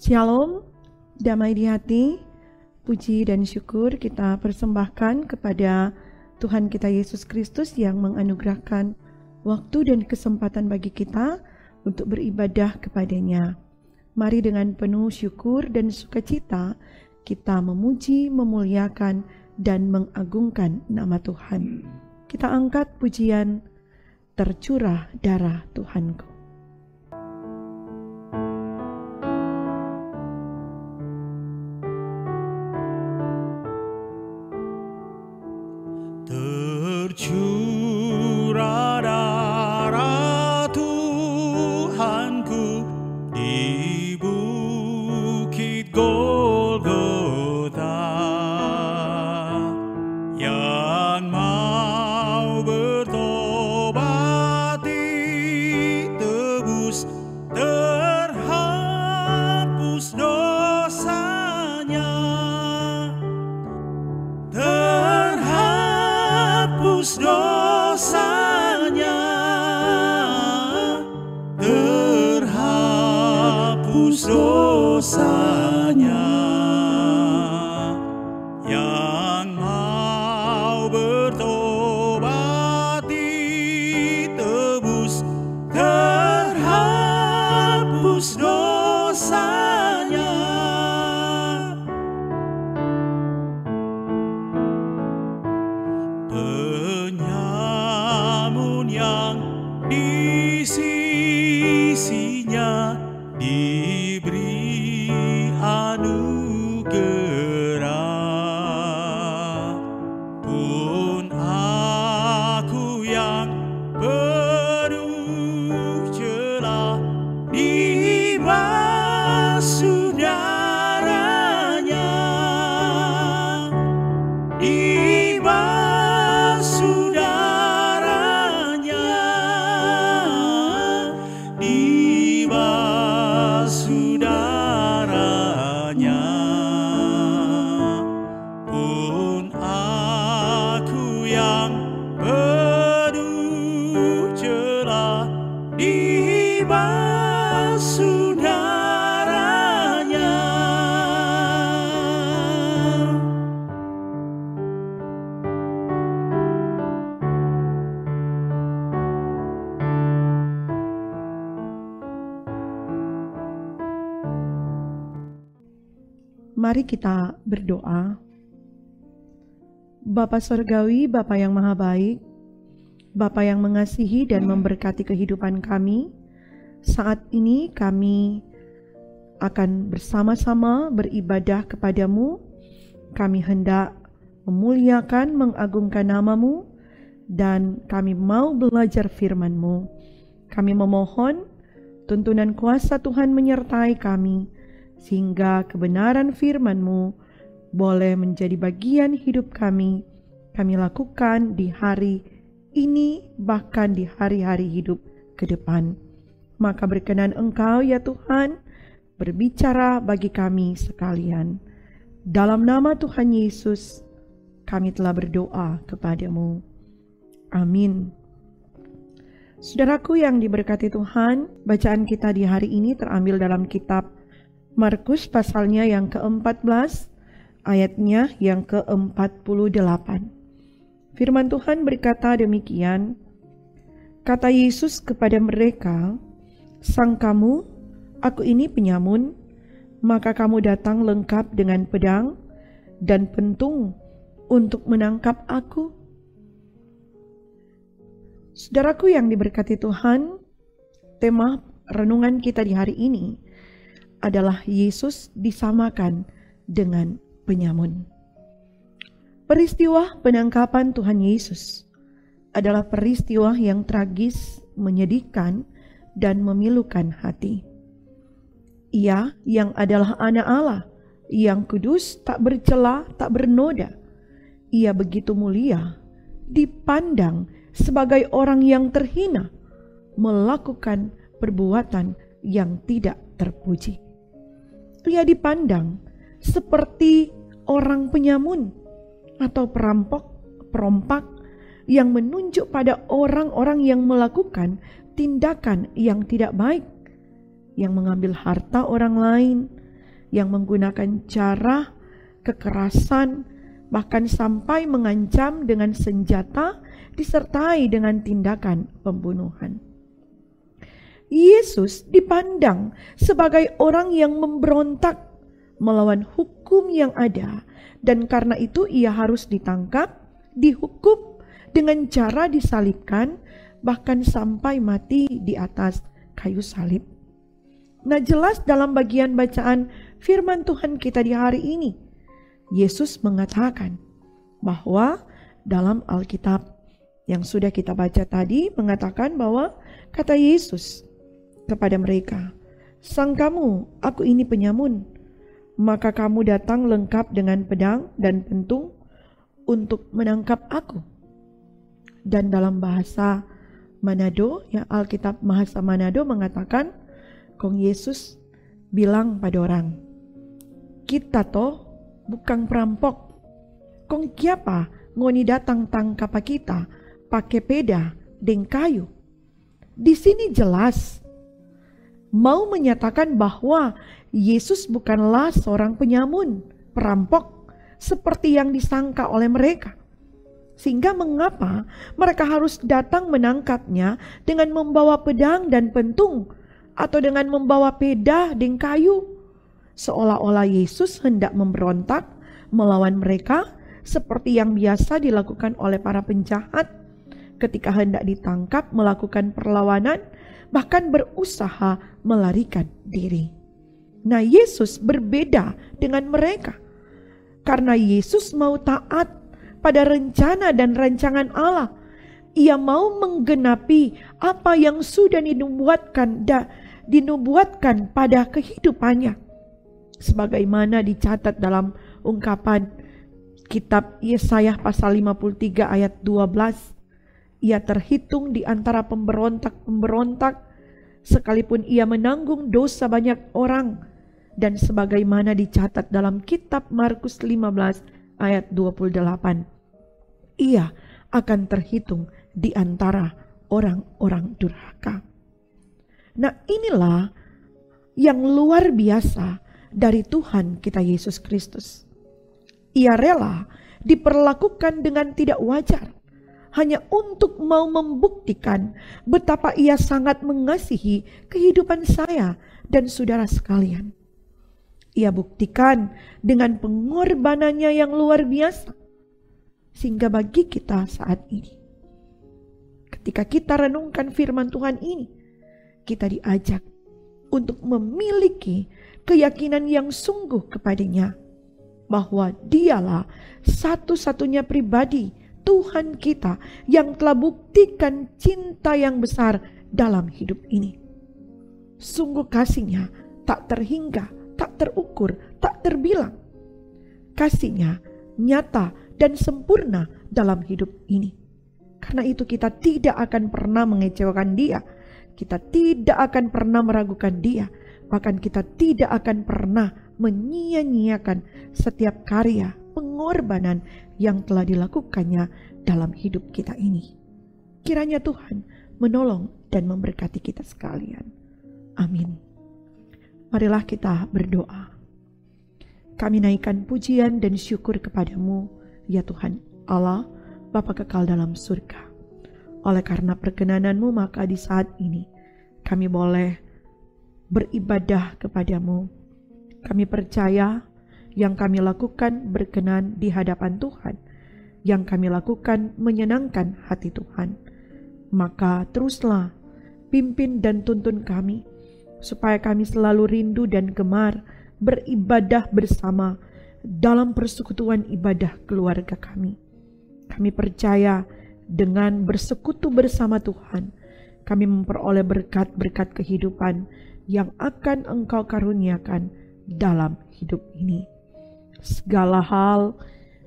Shalom, damai di hati, puji dan syukur kita persembahkan kepada Tuhan kita Yesus Kristus yang menganugerahkan waktu dan kesempatan bagi kita untuk beribadah kepadanya. Mari dengan penuh syukur dan sukacita kita memuji, memuliakan, dan mengagungkan nama Tuhan. Kita angkat pujian Tercurah Darah Tuhanku. Tercurah darah Tuhanku di bukit Golgota, yang mau bertobat ditebus, terhapus dosanya, dosanya, terhapus dosanya, yang mau bertobat ditebus, terhapus dosanya. Penyamun yang di sisinya diberi anugerah, pun aku yang penuh celah dibasuh darahnya, dibasuh darahnya, pun aku yang penuh celah dibasuh darahnya. Mari kita berdoa. Bapa Surgawi, Bapa yang Maha Baik, Bapa yang mengasihi dan memberkati kehidupan kami, saat ini kami akan bersama-sama beribadah kepadamu. Kami hendak memuliakan, mengagungkan nama-Mu, dan kami mau belajar firman-Mu. Kami memohon tuntunan kuasa Tuhan menyertai kami, sehingga kebenaran firman-Mu boleh menjadi bagian hidup kami lakukan di hari ini, bahkan di hari-hari hidup ke depan. Maka berkenan Engkau ya Tuhan, berbicara bagi kami sekalian. Dalam nama Tuhan Yesus, kami telah berdoa kepadamu. Amin. Saudaraku yang diberkati Tuhan, bacaan kita di hari ini terambil dalam kitab Markus pasalnya yang ke-14, ayatnya yang ke-48. Firman Tuhan berkata demikian, kata Yesus kepada mereka, sangkamu aku ini penyamun, maka kamu datang lengkap dengan pedang dan pentung untuk menangkap aku? Saudaraku yang diberkati Tuhan, tema renungan kita di hari ini adalah Yesus disamakan dengan penyamun. Peristiwa penangkapan Tuhan Yesus adalah peristiwa yang tragis, menyedihkan, dan memilukan hati. Ia yang adalah anak Allah, yang kudus, tak bercela, tak bernoda. Ia begitu mulia, dipandang sebagai orang yang terhina, melakukan perbuatan yang tidak terpuji. Ia dipandang seperti orang penyamun atau perompak yang menunjuk pada orang-orang yang melakukan tindakan yang tidak baik, yang mengambil harta orang lain, yang menggunakan cara kekerasan, bahkan sampai mengancam dengan senjata, disertai dengan tindakan pembunuhan. Yesus dipandang sebagai orang yang memberontak melawan hukum yang ada, dan karena itu ia harus ditangkap, dihukum dengan cara disalibkan, bahkan sampai mati di atas kayu salib. Nah, jelas dalam bagian bacaan firman Tuhan kita di hari ini, Yesus mengatakan bahwa dalam Alkitab yang sudah kita baca tadi mengatakan bahwa kata Yesus kepada mereka, "Sangkamu aku ini penyamun, maka kamu datang lengkap dengan pedang dan pentung untuk menangkap aku." Dan dalam bahasa Manado, ya Alkitab bahasa Manado mengatakan, Kong Yesus bilang pada orang, "Kita toh bukan perampok. Kong kiapa ngoni datang tangkap kita pakai peda dan kayu." Di sini jelas mau menyatakan bahwa Yesus bukanlah seorang penyamun, perampok seperti yang disangka oleh mereka. Sehingga mengapa mereka harus datang menangkapnya dengan membawa pedang dan pentung atau dengan membawa peda dan kayu? Seolah-olah Yesus hendak memberontak melawan mereka seperti yang biasa dilakukan oleh para penjahat ketika hendak ditangkap melakukan perlawanan, bahkan berusaha melarikan diri. Nah, Yesus berbeda dengan mereka karena Yesus mau taat pada rencana dan rancangan Allah. Ia mau menggenapi apa yang sudah dinubuatkan pada kehidupannya. Sebagaimana dicatat dalam ungkapan kitab Yesaya pasal 53 ayat 12. Ia terhitung di antara pemberontak-pemberontak sekalipun ia menanggung dosa banyak orang. Dan sebagaimana dicatat dalam kitab Markus 15 ayat 28. Ia akan terhitung di antara orang-orang durhaka. Nah, inilah yang luar biasa dari Tuhan kita Yesus Kristus. Ia rela diperlakukan dengan tidak wajar hanya untuk mau membuktikan betapa ia sangat mengasihi kehidupan saya dan saudara sekalian. Ia buktikan dengan pengorbanannya yang luar biasa. Sehingga bagi kita saat ini, ketika kita renungkan firman Tuhan ini, kita diajak untuk memiliki keyakinan yang sungguh kepadanya, bahwa dialah satu-satunya pribadi Tuhan kita yang telah buktikan cinta yang besar dalam hidup ini. Sungguh kasihnya tak terhingga, tak terukur, tak terbilang. Kasihnya nyata dan sempurna dalam hidup ini. Karena itu kita tidak akan pernah mengecewakan dia. Kita tidak akan pernah meragukan dia. Bahkan kita tidak akan pernah menyia-nyiakan setiap karya pengorbanan yang telah dilakukannya dalam hidup kita ini. Kiranya Tuhan menolong dan memberkati kita sekalian. Amin. Marilah kita berdoa. Kami naikkan pujian dan syukur kepadamu, ya Tuhan Allah, Bapa kekal dalam surga. Oleh karena perkenanan-Mu, maka di saat ini kami boleh beribadah kepadamu. Kami percaya yang kami lakukan berkenan di hadapan Tuhan. Yang kami lakukan menyenangkan hati Tuhan. Maka teruslah pimpin dan tuntun kami, supaya kami selalu rindu dan gemar beribadah bersama dalam persekutuan ibadah keluarga kami. Kami percaya dengan bersekutu bersama Tuhan, kami memperoleh berkat-berkat kehidupan yang akan Engkau karuniakan dalam hidup ini. Segala hal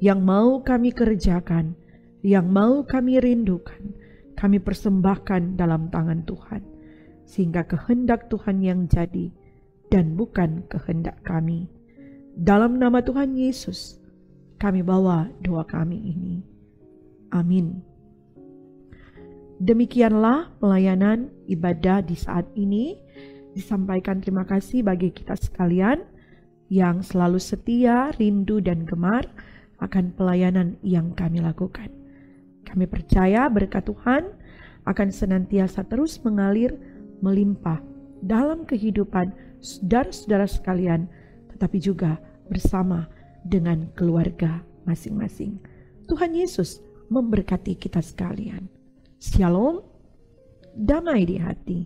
yang mau kami kerjakan, yang mau kami rindukan, kami persembahkan dalam tangan Tuhan, sehingga kehendak Tuhan yang jadi dan bukan kehendak kami. Dalam nama Tuhan Yesus, kami bawa doa kami ini. Amin. Demikianlah pelayanan ibadah di saat ini. Disampaikan terima kasih bagi kita sekalian. yang selalu setia, rindu, dan gemar akan pelayanan yang kami lakukan. Kami percaya berkat Tuhan akan senantiasa terus mengalir melimpah dalam kehidupan saudara-saudara sekalian, tetapi juga bersama dengan keluarga masing-masing. Tuhan Yesus memberkati kita sekalian. Shalom, damai di hati.